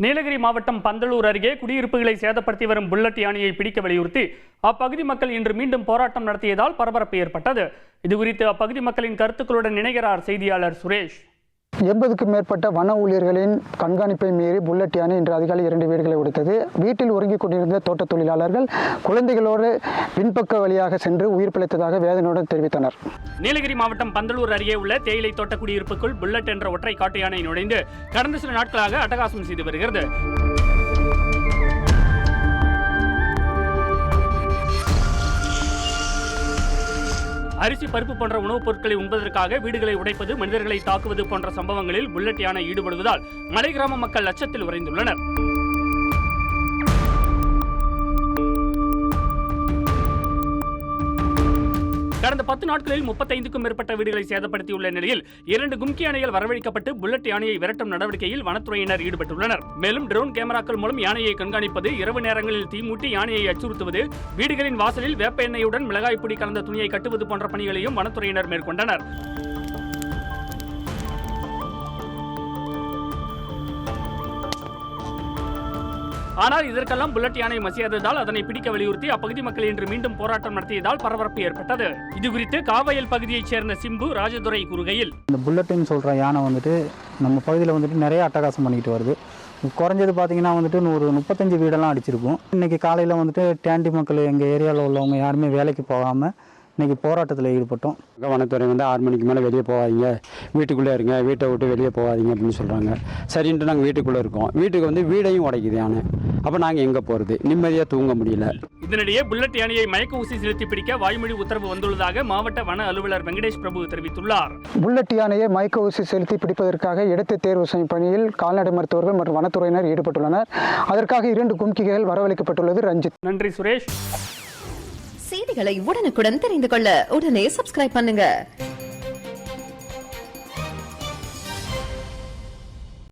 நீலகிரி மாவட்டம் பந்தலூர் அருகே குடியிருப்புகளை சேதப்படுத்தி வரும் புல்லட் யானையை பிடிக்க வலியுறுத்தி அப்பகுதி மக்கள் இன்று மீண்டும் போராட்டம் நடத்தியதால் பரபரப்பு ஏற்பட்டது. இதுகுறித்து அப்பகுதி மக்களின் கருத்துக்களுடன் இணைகிறார் செய்தியாளர் சுரேஷ். 80க்கும் மேற்பட்ட வன ஊழியர்களின் கண்காணிப்பை மீறி புல்லட் யானை இன்று அதிகாலை 2 வீடுகளை உடைத்தது. வீட்டில் உறங்கிக் கொண்டிருந்த தோட்ட தொழிலாளர்கள் குழந்தைகளோடு பின்பக்க வழியாக சென்று உயிர் பிழைத்ததாக வேதனையுடன் தெரிவித்தனர். நீலகிரி மாவட்டம் பந்தலூர் அருகே உள்ள தேயிலை தோட்ட குடியிருப்புக்குள் புல்லட் என்ற ஒற்றை காட்டு யானை நுழைந்து கடந்த சில நாட்களாக அட்டகாசம் செய்து வருகிறது. அரிசி, பருப்பு போன்ற உணவுப் பொருட்களை உண்பதற்காக வீடுகளை உடைப்பது, மனிதர்களை தாக்குவது போன்ற சம்பவங்களில் புல்லட் யானை ஈடுபடுவதால் மலை கிராம மக்கள் அச்சத்தில் உறைந்துள்ளனர். கடந்த 10 நாட்களில் 35க்கும் மேற்பட்ட வீடுகளை சேதப்படுத்தியுள்ள நிலையில் 2 கும்கி யானைகள் வரவழைக்கப்பட்டு புல்லட் யானையை விரட்டும் நடவடிக்கையில் வனத்துறையினர் ஈடுபட்டுள்ளனர். மேலும் ட்ரோன் கேமராக்கள் மூலம் யானையை கண்காணிப்பது, இரவு நேரங்களில் தீமூட்டி யானையை அச்சுறுத்துவது, வீடுகளின் வாசலில் வேப்ப எண்ணெயுடன் மிளகாய் பொடி கலந்த துணியை கட்டுவது போன்ற பணிகளையும் வனத்துறையினர் மேற்கொண்டனர். ஆனால் இதற்கெல்லாம் புல்லட் யானை மசியாததால் அதனை பிடிக்க வலியுறுத்தி அப்பகுதி மக்கள் இன்று மீண்டும் போராட்டம் நடத்தியதால் பரபரப்பு ஏற்பட்டது. இதுகுறித்து காவயல் பகுதியைச் சேர்ந்த சிம்பு ராஜதுரை கூறுகையில், இந்த புல்லட்னு சொல்கிற யானை வந்துட்டு நம்ம பகுதியில் வந்துட்டு நிறைய அட்டகாசம் பண்ணிக்கிட்டு வருது. குறைஞ்சது பார்த்தீங்கன்னா வந்துட்டு ஒரு 35 வீடெல்லாம் அடிச்சிருக்கும். இன்றைக்கி காலையில் வந்துட்டு டேண்டி மக்கள் எங்கள் ஏரியாவில் உள்ளவங்க யாருமே வேலைக்கு போகாமல் இன்றைக்கி போராட்டத்தில் ஈடுபட்டோம். வனத்துறை 6 மணிக்கு மேலே வெளியே போகாதீங்க, வீட்டுக்குள்ளே இருங்க, வீட்டை விட்டு வெளியே போகாதீங்க அப்படின்னு சொல்கிறாங்க. சரின்ட்டு நாங்கள் வீட்டுக்குள்ளே இருக்கோம். வீட்டுக்கு வீடையும் உடைக்குது யானை. அப்போ நாங்கள் எங்கே போகிறது? நிம்மதியாக தூங்க முடியல. இதனிடையே புல்லட் யானையை மயக்க ஊசி செலுத்தி பிடிக்க வாய்மொழி உத்தரவு வந்துள்ளதாக மாவட்ட வன அலுவலர் வெங்கடேஷ் பிரபு தெரிவித்துள்ளார். புல்லட் யானையை மயக்க ஊசி செலுத்தி பிடிப்பதற்காக இடத்தை தேர்வு செய்யும் பணியில் கால்நடை மருத்துவர்கள் மற்றும் வனத்துறையினர் ஈடுபட்டுள்ளனர். அதற்காக 2 கும்கிகள் வரவழைக்கப்பட்டுள்ளது. ரஞ்சித். நன்றி சுரேஷ். செய்திகளை உடனுக்குடன் தெரிந்து கொள்ள உடனே சப்ஸ்கிரைப் பண்ணுங்க.